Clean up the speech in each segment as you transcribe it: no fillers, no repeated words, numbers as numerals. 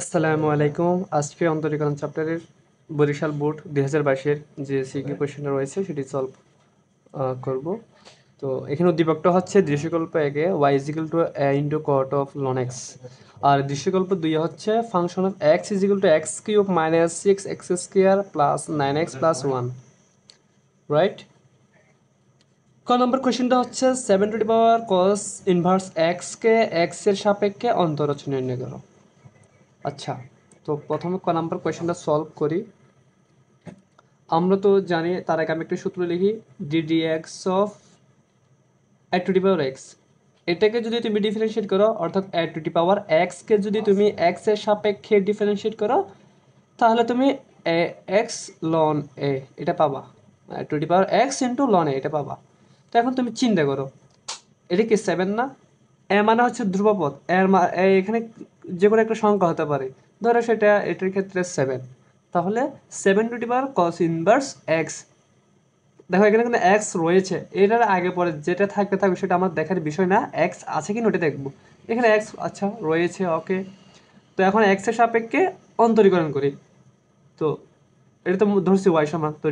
আসসালামু আলাইকুম। আজকে অন্তরীকরণ চ্যাপ্টারের বরিশাল বোর্ড 2022-এর যে সিকিউ কোয়েশ্চেনটা রয়েছে সেটি সলভ করব। তো এখানে উদ্দীপকটা হচ্ছে দৃশ্যকল্প 1-এ y is equal to a into cot of ln x, আর দৃশ্যকল্প 2-এ হচ্ছে function of x is equal to x cube minus 6x square plus 9x plus 1, right? ক নম্বর কোয়েশ্চেনটা হচ্ছে 7 to the power cos inverse x K x এর সাপেক্ষে অন্তরজ নির্ণয় করো। আচ্ছা, তো প্রথমে ক নাম্বার কোয়েশ্চেনটা সলভ করি। আমরা তো জানি, তার আগে আমি একটা সূত্র লিখি, ddx of a two the power x। এটাকে যদি তুমি ডিফারেন্সিয়েট করো, অর্থাৎ a two the power x কে যদি তুমি x এর সাপেক্ষে ডিফারেন্সিয়েট করো, তাহলে তুমি x ln a এটা পাবা, a two the power x into ln a এটা পাবা। তো এখন তুমি চিন্তা করো, এটা কি 7 না? এ মানে হচ্ছে ধ্রুবপদ, এখানে যে কোনো একটা সংখ্যা হতে পারে, ধরো সেটা এটার ক্ষেত্রে 7। তাহলে 7 to the power cos inverse x। দেখো এখানে কিন্তু এক্স রয়েছে, এটার আগে পরে যেটা থাকবে থাকবে সেটা আমার দেখার বিষয় না, এক্স আছে কিনা ওটা দেখবো। এখানে এক্স আচ্ছা রয়েছে, ওকে। তো এখন এক্স এর সাপেক্ষে অন্তরীকরণ করি। তো এটা তো ধরছি ওয়াই সমান, তো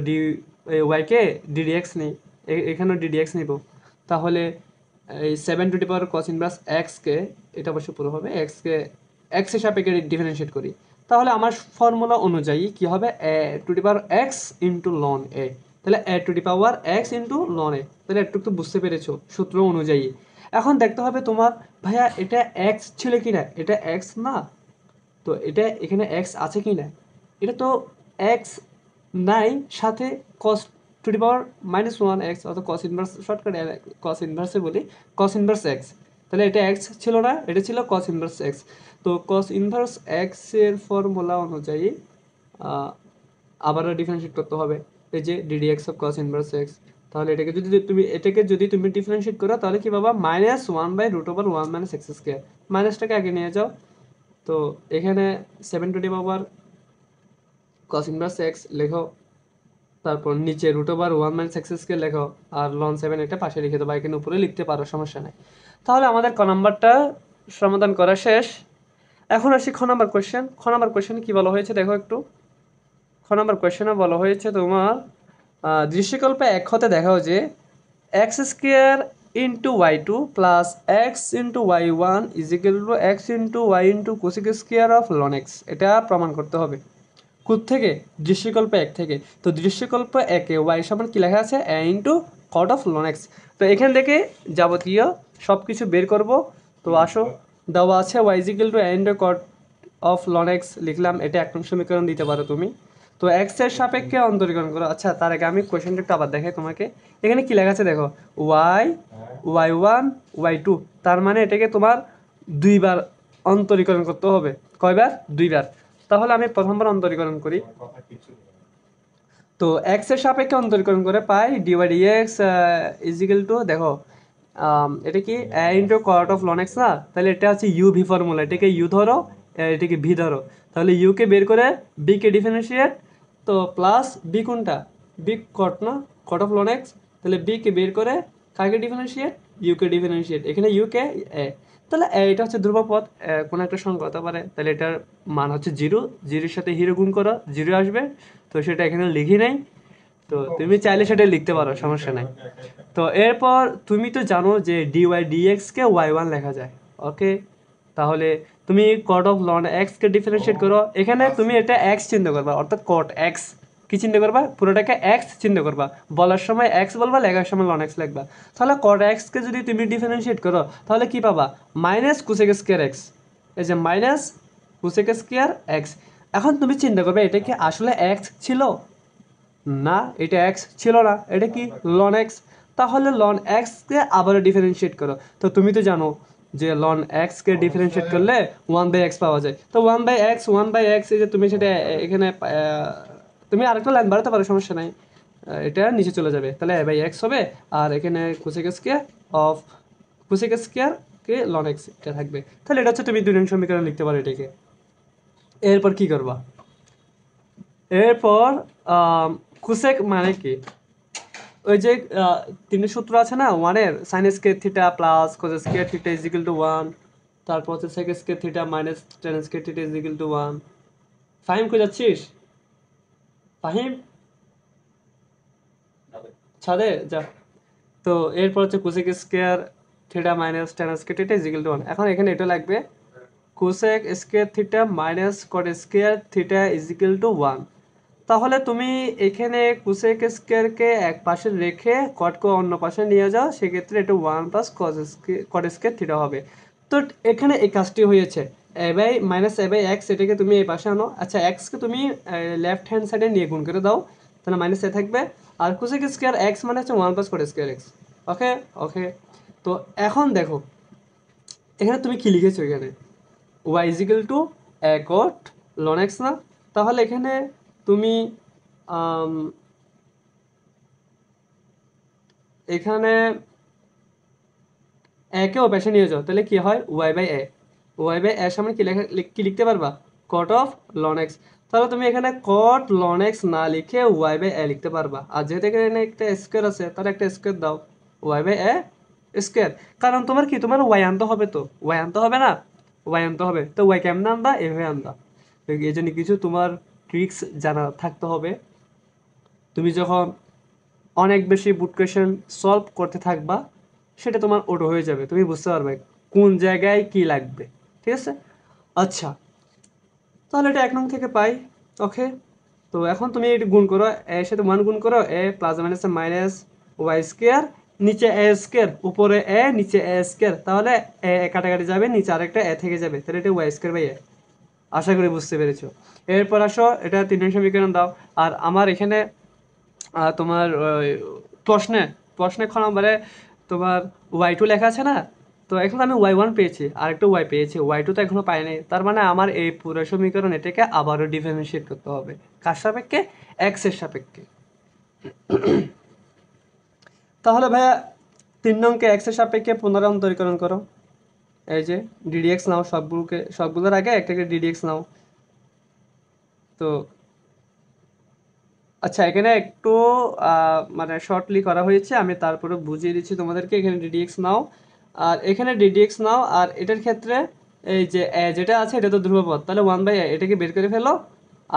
ওয়াইকে ডিডি এক্স নিই, এখানেও ডিডি এক্স নিব। তাহলে এই 7 to the power cos inverse এক্সকে, এটা অবশ্য পুরো হবে, এক্সকে এক্স এর সাপেক্ষে ডিফারেন্সিয়েট করি। তাহলে আমার ফর্মুলা অনুযায়ী কি হবে, A to the power X into ln A. তাহলে A to the power X into ln A. তাহলে একটু তো বুঝতে পেরেছো সূত্র অনুযায়ী। এখন দেখতে হবে তোমার, ভাইয়া এটা এক্স ছিল কি না, এটা এক্স না, তো এটা এখানে এক্স আছে কি না, এটা তো এক্স নাই, সাথে cos to the power minus one X, অর্থাৎ কস ইনভার্স, শর্টকাটে কস ইনভার্সে বলি, কস ইনভার্স এক্স। তাহলে এটা এক্স ছিল না, এটা ছিল কস ইনভার্স এক্স। তো কস ইনভার্স এক্স এর ফর্মুলা অনুযায়ী আবারও ডিফারেন্সিয়েট করতে হবে, এই যে D D X of cos inverse X. তাহলে এটাকে যদি তুমি ডিফারেন্সিয়েট করো, তাহলে কি পাবা, minus one by root over one minus X square. মাইনাসটাকে আগে নিয়ে যাও। তো এখানে 7 to the power cos inverse X লেখো, তারপর নিচে root over one minus X square লেখো, আর লন 7 এটা পাশে লিখে দেবো, এখানে উপরে লিখতে পারো, সমস্যা নেই। তাহলে আমাদের ক নাম্বারটা সমাধান করা শেষ। এখন আসি খ নাম্বার কোয়েশ্চেন। খ নাম্বার কোয়েশ্চেনে কি বলা হয়েছে দেখো একটু। খ নাম্বার কোয়েশ্চেনে বলা হয়েছে তোমার দৃশ্যকল্পে এক হতে দেখাও যে x square into y two plus x into y one is equal to x into y into cosec square of ln x. এটা প্রমাণ করতে হবে। থেকে দৃশ্যকল্প এক থেকে। তো দৃশ্যকল্প একে ওয়াই সমান কি লেখা আছে, A into cot of ln X. তো এখান থেকে যাবতীয় সব কিছু বের করব। তো আসো, দেওয়া আছে y is equal to a into cot of ln x, লিখলাম, এটা এক নং সমীকরণ দিতে পারো তুমি। তো এক্স এর সাপেক্ষে অন্তরীকরণ করো। আচ্ছা, তার আগে আমি কোয়েশ্চেনটা একটু আবার দেখাই তোমাকে। এখানে কি লেখা আছে দেখো, y y one y two, তার মানে এটাকে তোমার দুইবার অন্তরীকরণ করতে হবে। কয়বার? দুইবার। তাহলে আমি প্রথমবার অন্তরীকরণ করি। তো এক্স এর সাপেক্ষে অন্তরীকরণ করে পাই D Y D X is equal to, দেখো এটা কি A into cot of ln x না, তাহলে এটা হচ্ছে ইউ ভি ফর্মুলা, এটাকে ইউ ধরো, এটাকে ভি ধরো। তাহলে ইউকে বের করে বিকে ডিফারেন্সিয়েট, তো প্লাস বি কোনটা, বি কট না, কট অফ লন এক্স। তাহলে বিকে বের করে কাকে ডিফারেন্সিয়েট, ইউকে ডিফারেন্সিয়েট, এখানে ইউকে এ। তাহলে এটা হচ্ছে ধ্রুবপদ, কোনো একটা সংখ্যা হতে পারে, তাহলে এটার মান হচ্ছে জিরো। জিরোর সাথে হিরো গুণ করো, জিরো আসবে। তো সেটা এখানে লিখি নাই, তো তুমি চাইলে সেটা লিখতে পারো, সমস্যা নাই। তো এরপর তুমি তো জানো যে ডিওয়াই ডিএক্স কে ওয়াই ওয়ান লেখা যায়, ওকে। তাহলে তুমি কট অফ লন এক্স কে ডিফারেন্সিয়েট করো, এখানে তুমি এটা এক্স চিন্তা করবা, অর্থাৎ কট এক্স কি চিন্তা করবা, পুরোটাকে এক্স চিন্তা করবা, বলার সময় এক্স বলবা, লেখার সময় লন এক্স লিখবা। তাহলে কট এক্স কে যদি তুমি ডিফারেন্সিয়েট করো, তাহলে কি পাবা, মাইনাস কোসেক স্কয়ার এক্স। এই যে মাইনাস কোসেক স্কয়ার এক্স। এখন তুমি চিন্তা করবে, এটা কি আসলে এক্স ছিল না, এটা এক্স ছিল না, এটা কি লন এক্স। তাহলে লন এক্স কে আবার ডিফারেন্সিয়েট করো। তো তুমি তো জানো যে লন এক্স কে ডিফারেন্সিয়েট করলে ওয়ান বাই এক্স পাওয়া যায়। তো ওয়ান বাই এক্স, এই যে তুমি সেটা এখানে তুমি আরেকটা লাইন বাড়াতে পারো, সমস্যা নাই, এটা নিচে চলে যাবে, তাহলে এ বাই এক্স হবে। আর এখানে cosec square of cosec square কে লন এক্স এটা থাকবে। তাহলে এটা হচ্ছে তুমি দুই নং সমীকরণ লিখতে পারো এটাকে। এরপর কি করবা, এরপর কোসেক মানে কি, ওই যে তিনটে সূত্র আছে না ওয়ানের, sine square theta plus cos square theta is equal two one, তারপর হচ্ছে sec square theta minus tan square theta is equal two 1। Fahim কই যাচ্ছিস? ফাহিম ছাদে যা। তো এরপর হচ্ছে cosec square theta minus tan square theta is equal two 1। এখন এখানে এটা লাগবে cosec square theta minus caught square theta is equal two 1। তাহলে তুমি এখানে কোসেক স্কয়ারকে এক পাশে রেখে কটকে অন্য পাশে নিয়ে যাও, সেক্ষেত্রে এটা 1 প্লাস কট স্কয়ার থিটা হবে। তো এখানে এই কাজটি হয়েছে, A by minus A by X, এটাকে তুমি এই পাশে আনো। আচ্ছা, এক্সকে তুমি লেফট হ্যান্ড সাইডে নিয়ে গুণ করে দাও, তাহলে মাইনাস এ থাকবে। আর কোসেক স্কয়ার এক্স মানে হচ্ছে 1 plus cot square x. Okay okay. তো এখন দেখো এখানে তুমি কি লিখেছো, এখানে y is equal to a cot ln x না? তাহলে এখানে তুমি এখানে একে ও পাশে নিয়ে যাও, তাহলে কি হয় y by a. y by এর সামনে কি লিখতে পারবা? Cot of ln x. তাহলে তুমি এখানে কট লন এক্স না লিখে y বাই এ লিখতে পারবা। আর যেহেতু এখানে একটা স্কোয়ার আছে, তাহলে একটা স্কোয়ার দাও, y বাই এ স্কোয়ার। কারণ তোমার কি, তোমার y আনতে হবে, তো y আনতে হবে না, y আনতে হবে। তো y কেমনে আনবা? এভাবে আনবা। এই জন্য কিছু তোমার ট্রিক্স জানা থাকতে হবে। তুমি যখন অনেক বেশি বুট কোয়েশ্চেন সলভ করতে থাকবা, সেটা তোমার অটো হয়ে যাবে, তুমি বুঝতে পারবে কোন জায়গায় কি লাগবে। ঠিক আছে? আচ্ছা, তাহলে এটা 1 নং থেকে পাই। ওকে। তো এখন তুমি এটা গুণ করো, এর সাথে 1 গুণ করো, A plus minus minus Y square, নিচে এ স্কোয়ার, উপরে এ, নিচে এ স্কোয়ার। তাহলে এ কাটাকাটি যাবে, নিচে আরেকটা এ থেকে যাবে, তাহলে এটা ওয়াই স্কোয়ার বাই এ। আশা করি বুঝতে পেরেছো। এরপর আসো, এটা 3 নং সমীকরণ দাও। আর আমার এখানে তোমার প্রশ্নে প্রশ্নে খ নম্বরে তোমার y2 লেখা আছে না? তো এখন আমি y1 পেয়েছি, আর একটু y পেয়েছি, y2 তো এখনো পাইনি। তার মানে আমার এই পুরো সমীকরণ এটাকে আবারও ডিফারেন্সিয়েট করতে হবে। কার সাপেক্ষে? x এর সাপেক্ষে। তাহলে ভাইয়া 3 নংকে x এর সাপেক্ষে পুনরান্তরীকরণ করো। এই যে ddx নাও, সবগুলোর আগে একটাকে ddx নাও। তো আচ্ছা, এখানে একটু মানে শর্টলি করা হয়েছে, আমি তারপরে বুঝিয়ে দিচ্ছি তোমাদেরকে। এখানে ডিডিএক্স নাও, আর এখানে ডিডিএক্স নাও। আর এটার ক্ষেত্রে এই যে যেটা আছে এটা তো ধ্রুবপদ, তাহলে 1/a এটাকে বের করে ফেলো।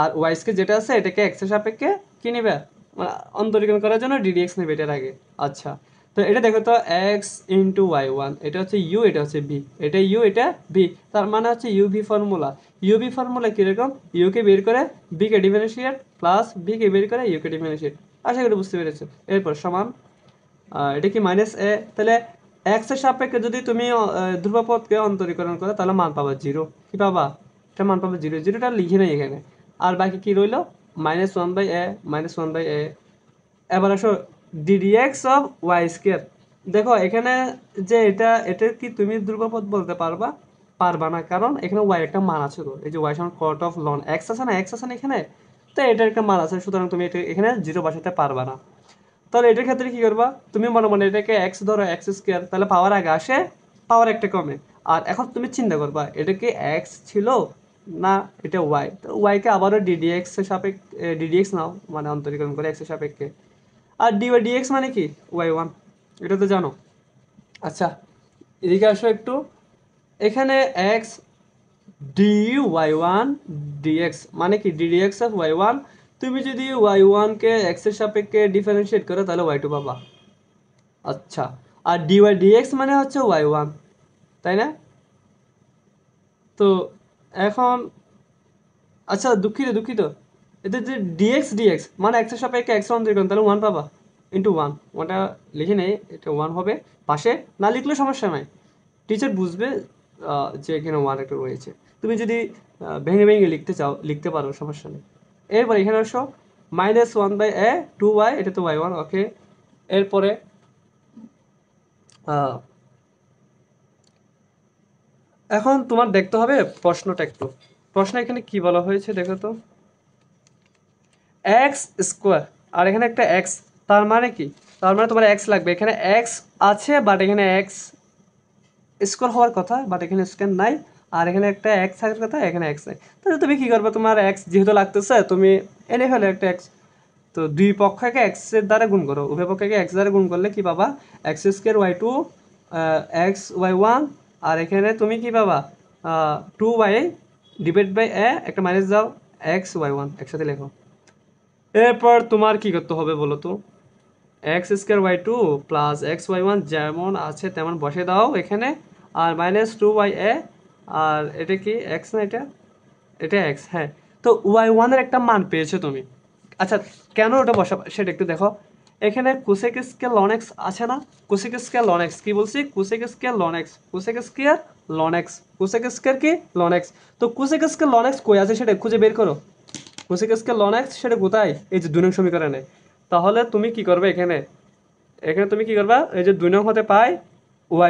আর ওয়াইসকে যেটা আছে এটাকে এক্স এর সাপেক্ষে কি নেবে, মানে অন্তরীকরণ করার জন্য ডিডিএক্স নেবে এটার আগে। আচ্ছা, তো এটা দেখো তো, এক্স ইন্টু y1, এটা হচ্ছে ইউ, এটা হচ্ছে বি, এটা ইউ, এটা বি। তার মানে হচ্ছে ইউভি ফর্মুলা। ইউভি ফর্মুলা কীরকম? ইউকে বের করে বিকে ডিফারেন্সিয়েট, প্লাস বিকে বের করে ইউকে ডিফারেন্সিয়েট। আশা করি বুঝতে পেরেছো। এরপর সমান, এটা কি মাইনাস এ, তাহলে এক্স এর সাপেক্ষে যদি তুমি ধ্রুবপদকে অন্তরীকরণ করো, তাহলে মান পাবা 0। কি পাবা? এটা মান পাবা 0, 0টা লিখে নেই এখানে। আর বাকি কি রইলো? -1/a, -1/a। এবার আসো ddx অফ ওয়াই স্কোয়ার। দেখো এখানে যে এটা কি তুমি ধ্রুবপদ বলতে পারবা? পারবা না, কারণ এখানে ওয়াই একটা মান আছে। তো এই যে ওয়াই সমান কট অফ লন এক্স আছে না, এক্স আছে না এখানে, তো এটার একটা মান আছে, সুতরাং তুমি এটা এখানে 0 বসাতে পারবা না। তাহলে এটার ক্ষেত্রে কি করবা? তুমি মনে মনে এটাকে এক্স ধরো, এক্স স্কোয়ার, তাহলে পাওয়ার আগে আসে, পাওয়ার একটা কমে। আর এখন তুমি চিন্তা করবা এটা কি এক্স ছিল না এটা ওয়াই, তো ওয়াইকে আবারও ডিডিএক্স এর সাপেক্ষে ডিডিএক্স নাও, মানে অন্তরীকরণ করে এক্স এর সাপেক্ষে। আর ডি বাই ডিএক্স মানে কি? y1, এটা তো জানো। আচ্ছা, এদিকে আসো একটু। এখানে এক্স ডি y1 dx মানে কি? ddx of y1। তুমি যদি y1 কে x এর সাপেক্ষে ডিফারেন্সিয়েট করো, তাহলে y2 পাবা। আচ্ছা, আর dy dx মানে হচ্ছে y1, তাই না? তো এখন আচ্ছা, দুঃখিত, এটা যে dx মানে x এর সাপেক্ষে x অন্তরীকরণ, তাহলে 1 পাবা, ইন্টু 1। ওটা লিখে নেই, এটা 1 হবে পাশে, না লিখলেও সমস্যা নাই, টিচার বুঝবে যে এখানে 1 একটা রয়েছে। তুমি যদি ভেঙে ভেঙে লিখতে চাও, লিখতে পারো, সমস্যা নেই। এরপর এখানে আসো, -1/a 2y, এটা তো y1। ওকে। এরপরে এখন তোমার দেখতে হবে প্রশ্নটা একটু। প্রশ্ন এখানে কি বলা হয়েছে দেখো তো, এক্স স্কোয়ার, আর এখানে একটা এক্স, তার মানে কি? তার মানে তোমার এক্স লাগবে। এখানে এক্স আছে, বাট এখানে এক্স স্কোয়ার হওয়ার কথা, বাট এখানে স্কোয়ার নাই। আর এখানে একটা এক্স থাকার কথা, এখানে এক্স নাই। তাহলে তুমি কি করবে? তোমার এক্স যেহেতু লাগতেছে, তুমি এনে ফেলো একটা এক্স। তো দুই পক্ষকে এক্স এর দ্বারা গুণ করো, উভয় পক্ষকে এক্স দ্বারা গুণ করলে কি পাবা? X square y2 x y1 আর এখানে তুমি কি পাবা 2y ডিভাইড বাই এ, একটা মাইনাস দাও, x y1 একসাথে লেখো। এরপর তোমার কি করতে হবে বলো তো, x² y2 plus x y1 যেমন আছে তেমন বসে দাও এখানে, আর মাইনাস 2y আর এটা কি x না, এটা x, হ্যাঁ। তো y1 এর একটা মান পেয়েছো তুমি। আচ্ছা, কেন ওটা বসাবো সেটা একটু দেখো। এখানে কোসেক স্কয়ার লন x আছে না, কোসেক স্কয়ার লন x, কি বলছি, cosec square ln x, cosec square ln x, cosec square কি লন x। তো কোসেক স্কয়ার লন x কই আছে সেটা খুঁজে বের করো। কোসেক স্কয়ার লন x সেটা কোথায়, এই যে 2 নং সমীকরণে। তাহলে তুমি কি করবে এখানে, তুমি কি করবা, এই যে 2 নং হতে পাই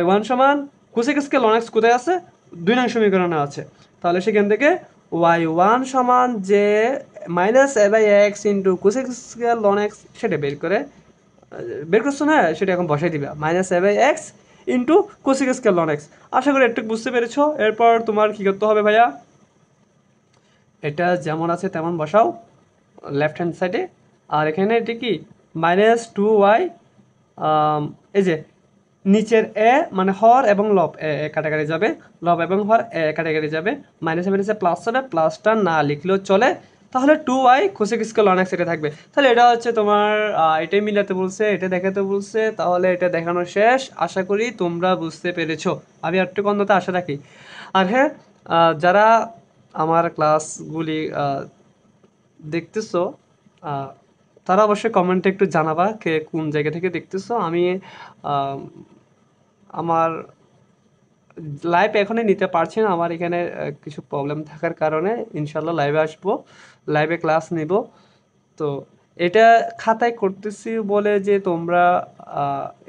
y1 সমান কোসেক স্কয়ার লন x কোথায় আছে, 2 নং সমীকরণে আছে। তাহলে সেখান থেকে y1 সমান যে minus a by x into cosec square ln x সেটা বের করছো না, সেটা এখন বসাই দিবা, minus a by x into cosec square ln x। আশা করি একটু বুঝতে পেরেছো। এরপর তোমার কি করতে হবে ভাইয়া, এটা যেমন আছে তেমন বসাও লেফট হ্যান্ড সাইডে। আর এখানে এটি কি মাইনাস 2y, এই যে নিচের এ মানে হর এবং লব এ কাটাকাটি যাবে, লব এবং হর এ কাটাকাটি যাবে, মাইনাসে মাইনাসে প্লাস হবে, প্লাসটা না লিখলেও চলে। তাহলে 2y cosec square ln x এটা থাকবে। তাহলে এটা হচ্ছে তোমার এটাই মিলাতে বলছে, এটা দেখাতে বলছে, তাহলে এটা দেখানো শেষ। আশা করি তোমরা বুঝতে পেরেছো, আমি একটু অন্যতা আশা রাখি। আর হ্যাঁ, যারা আমার ক্লাসগুলি দেখতেছো, তারা অবশ্যই কমেন্টে একটু জানাবা কে কোন জায়গা থেকে দেখতেছো। আমি আমার লাইভ এখনই নিতে পারছি না, আমার এখানে কিছু প্রবলেম থাকার কারণে। ইনশাল্লাহ লাইভে আসবো, লাইভে ক্লাস নিব। তো এটা খাতায় করতেছি বলে যে তোমরা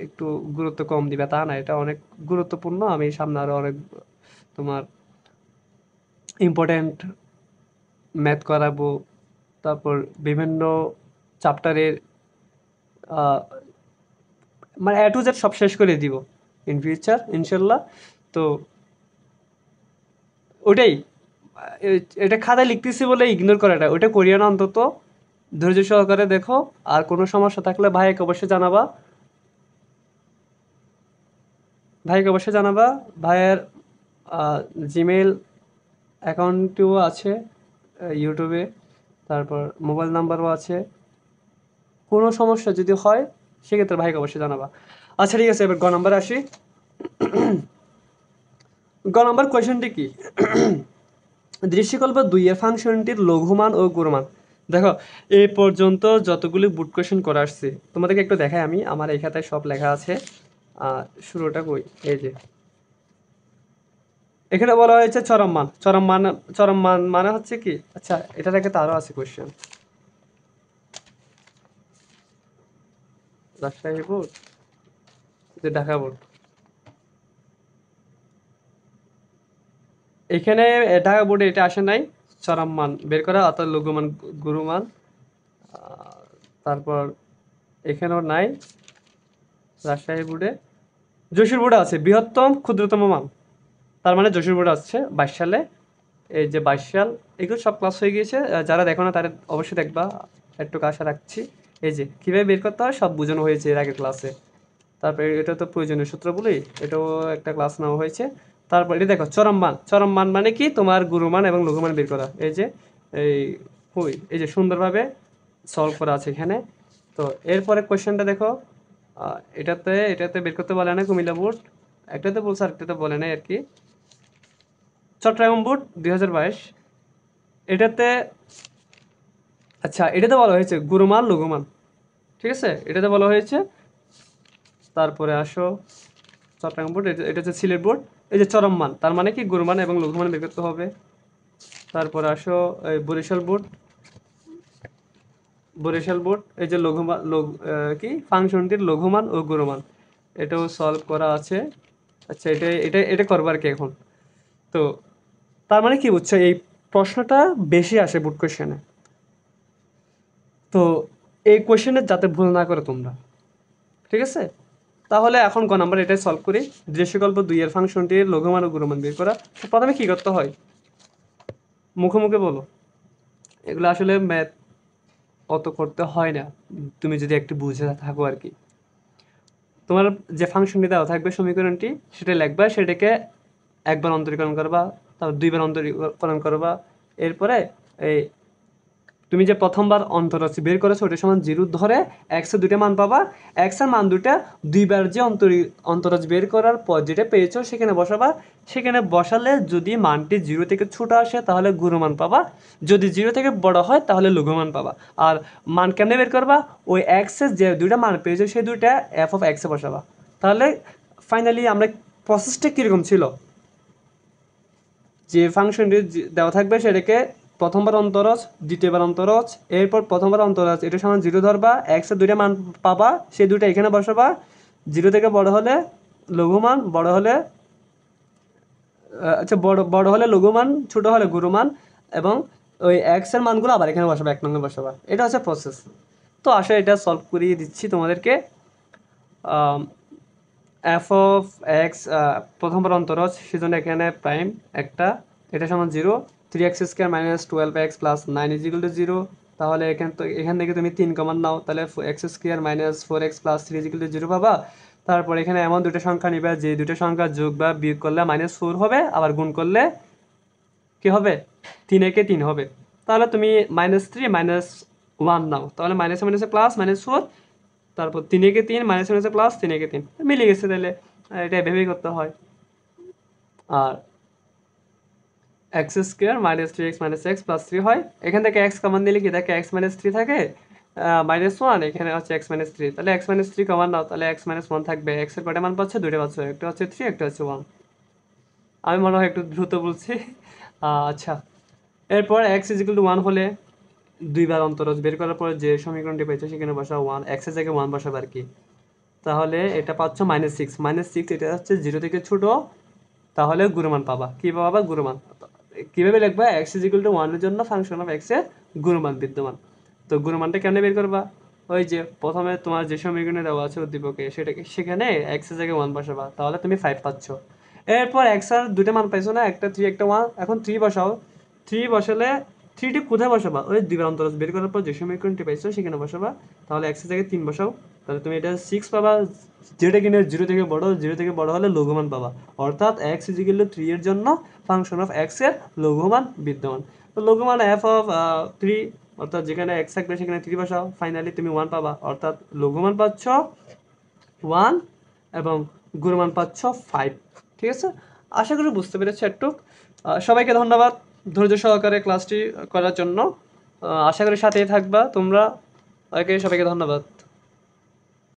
একটু গুরুত্ব কম দিবে তা না, এটা অনেক গুরুত্বপূর্ণ। আমি সামনে আরো অনেক তোমার ইম্পর্টেন্ট ম্যাথ করাবো, তারপর বিভিন্ন চ্যাপ্টারের মানে A to Z সব শেষ করে দিব ইন ফিউচার ইনশাল্লাহ। তো ওটাই, এটা খাতায় লিখতেছি বলে ইগনোর করাটা, ওটা করিও না, অন্তত ধৈর্য সহকারে দেখো। আর কোনো সমস্যা থাকলে ভাইকে অবশ্যই জানাবা, ভাইয়ের জিমেল অ্যাকাউন্টটিও আছে ইউটিউবে, তারপর মোবাইল নাম্বারও আছে। কোনো সমস্যা যদি হয় সেক্ষেত্রে ভাইকে অবশ্যই জানাবা। আচ্ছা ঠিক আছে, এবার গ নাম্বার আসি। গ নাম্বার কোয়েশ্চেনটি কি, দৃশ্যকল্প 2 এর ফাংশনটির লঘুমান ও গুণমান। দেখো এই পর্যন্ত যতগুলি বুট কোয়েশ্চেন করে আসছে তোমাদেরকে একটু দেখাই, আমি আমার এই খাতায় সব লেখা আছে। শুরুটা কই, এই যে এখানে বলা হয়েছে চরম মান মানে হচ্ছে কি, আচ্ছা এটা থেকে তো আরো আছে কোয়েশ্চেন। রাজশাহী বোর্ড, যে ঢাকা বোর্ড, এখানে ঢাকা বোর্ডে এটা আসে নাই চরম মান বের করা, অর্থাৎ লঘুমান গুরুমান। তারপর এখানেও নাই রাজশাহী বোর্ডে। যশোর বোর্ডে আছে বৃহত্তম ক্ষুদ্রতম মান, তার মানে যশোর বোর্ডে আসছে 22 সালে। এই যে 22 সাল, এগুলো সব ক্লাস হয়ে গিয়েছে, যারা দেখো না তারা অবশ্যই দেখবা, একটু আশা রাখছি। এই যে কীভাবে বের করতে হয় সব বোঝানো হয়েছে এর আগের ক্লাসে। তারপরে এটা তো প্রয়োজনীয় সূত্র বলি, এটাও একটা ক্লাস নেওয়া হয়েছে। তারপর এটা দেখো চরম মান মানে কি, তোমার গুরুমান এবং লঘুমান বের করা। এই যে এই এই যে সুন্দরভাবে সলভ করা আছে এখানে। তো এরপরে কোয়েশ্চেনটা দেখো, এটাতে বের করতে বলে না কুমিল্লা বোর্ড, একটাতে বলছে আর একটাতে বলে নাই আর কি। চট্টগ্রাম বোর্ড 2022, এটাতে আচ্ছা এটাতে বলা হয়েছে গুরুমান লঘুমান, ঠিক আছে, এটাতে বলা হয়েছে। তারপরে আসো চট্টগ্রাম বোর্ড, এটা হচ্ছে সিলেট বোর্ড। এই যে চরম মান তার মানে কি গুরুমান এবং লঘুমান বের করতে হবে। তারপরে আসো এই বরিশাল বোর্ড, এই যে কি ফাংশনটির লঘুমান ও গুরুমান, এটাও সলভ করা আছে। আচ্ছা এটা করবার কি এখন। তো তার মানে কি বুঝছো, এই প্রশ্নটা বেশি আসে বুট কোয়েশ্চেনে। তো এই কোয়েশ্চেনের যাতে ভুল না করো তোমরা, ঠিক আছে। তাহলে এখন গ নাম্বার এটাই সলভ করি, দৃশ্যকল্প 2 এর ফাংশনটির লঘুমান ও গুণমান বের করা। তো প্রথমে কি করতে হয়, মুখে বলো, এগুলো আসলে ম্যাথ অত করতে হয় না, তুমি যদি একটু বুঝে থাকো আর কি। তোমার যে ফাংশনটি দেওয়া থাকবে সমীকরণটি, সেটা লিখবা, সেটাকে একবার অন্তরীকরণ করবা, তারপর দুইবার অন্তরীকরণ করবা। এরপরে এই তুমি যে প্রথমবার অন্তরাশি বের করেছো ওটার সমান 0 ধরে এক্সের দুইটা মান পাবা। এক্সের মান দুটা দুইবার যে অন্তরাশি বের করার পর যেটা পেয়েছো সেখানে বসাবা। সেখানে বসালে যদি মানটি 0 থেকে ছোট আসে তাহলে গুণমান পাবা, যদি 0 থেকে বড় হয় তাহলে লঘুমান পাবা। আর মান কেমনে বের করবা, ওই এক্সের যে দুইটা মান পেয়েছো সেই দুইটা এফ অফ এক্সে বসাবা। তাহলে ফাইনালি আমরা প্রসেসটা কীরকম ছিল, যে ফাংশনটি দেওয়া থাকবে সেটাকে প্রথমবার অন্তরজ, দ্বিতীয়বার অন্তরজ, এরপর প্রথমবার অন্তরজ, এটা সমান 0 ধরবা, এক্সের দুইটা মান পাবা, সেই দুইটা এখানে বসাবা। 0 থেকে বড় হলে লঘুমান, বড় হলে আচ্ছা বড় হলে লঘুমান, ছোট হলে গুরুমান, এবং ওই এক্সের মানগুলো আবার এখানে বসাবা, 1 নম্বরে বসাবা। এটা হচ্ছে প্রসেস। তো আসলে এটা সলভ করিয়ে দিচ্ছি তোমাদেরকে। এফ অফ এক্স প্রথমবার অন্তরজ, সেজন্য এখানে প্রাইম একটা, এটা সমান 0, 3x square minus 12x plus 9 is equal two 0। তাহলে এখান থেকে তুমি 3 কমন নাও, তাহলে x square minus 4x plus 3 is equal two 0 পাবা। তারপর এখানে এমন দুটো সংখ্যা নিবে যে দুটো সংখ্যা যোগ বা বিয়োগ করলে -4 হবে, আবার গুণ করলে কি হবে, 3 একে 3 হবে। তাহলে তুমি -3 -1 নাও, তাহলে মাইনাসে মাইনাসে প্লাস -4, তারপর 3 একে 3 মাইনাসে মাইনাসে প্লাস 3 একে 3 মিলে গেছে। তাহলে এটা ভেবেই করতে হয়। আর X square minus 3x minus X plus 3 হয়, এখান থেকে এক্স কমন দিলে কি থাকে, এক্স মাইনাস 3 থাকে, -1, এখানে হচ্ছে এক্স মাইনাস 3, তাহলে এক্স মাইনাস 3 কমন নাও, তাহলে এক্স মাইনাস 1 থাকবে। এক্স এর কয়টা মান পাচ্ছে, দুইটা পাচ্ছে, একটা হচ্ছে 3, একটা হচ্ছে 1। আমি মনে হয় একটু দ্রুত বলছি। আচ্ছা, এরপর এক্স ইজ ইকুয়াল টু 1 হলে দুইবার অন্তরজ বের করার পর যে সমীকরণটি পেয়েছে সেখানে বসা 1, এক্স এর জায়গায় 1 বসাবে আর কি। তাহলে এটা পাচ্ছ -6, -6 এটা হচ্ছে 0 থেকে ছোট, তাহলে গুণমান পাবা। কি পাবা, গুণমান। কিভাবে লিখবা, এক্স ইজ ইকুয়াল টু 1 এর জন্য ফাংশন অফ এক্স এর গুণমান বিদ্যমান। তো গুণমানটা কেমনে বের করবা, ওই যে প্রথমে তোমার যে সমীকরণে দেওয়া আছে উদ্দীপকে সেখানে এক্স এর জায়গায় 1 বসাবা, তাহলে তুমি 5 পাচ্ছ। এরপর এক্স এর দুটো মান পাইছো না, একটা 3 একটা 1, এখন 3 বসাও। 3 বসালে 3টি কোথায় বসাবা, ওই দুইবার অন্তরজ বের করার পর যে সমীকরণটি পাইছো সেখানে বসাবা। তাহলে এক্স এর জায়গায় 3 বসাও, তাহলে তুমি এটা 6 পাবা, যেটা কিনা 0 থেকে বড়, 0 থেকে বড় হলে লঘুমান পাবা। অর্থাৎ এক্স ইজ ইকুয়াল টু 3 এর জন্য ফাংশন অফ এক্স এর লঘুমান বিদ্যমান। তো লঘুমান এফ অফ 3, অর্থাৎ যেখানে এক্স থাকবে সেখানে 3 বসাও, ফাইনালি তুমি 1 পাবা। অর্থাৎ লঘুমান পাচ্ছ 1 এবং গুণমান পাচ্ছ 5। ঠিক আছে, আশা করি বুঝতে পেরেছো একটু। সবাইকে ধন্যবাদ ধৈর্য সহকারে ক্লাসটি করার জন্য। আশা করি সাথেই থাকবা তোমরা। ওকে, সবাইকে ধন্যবাদ।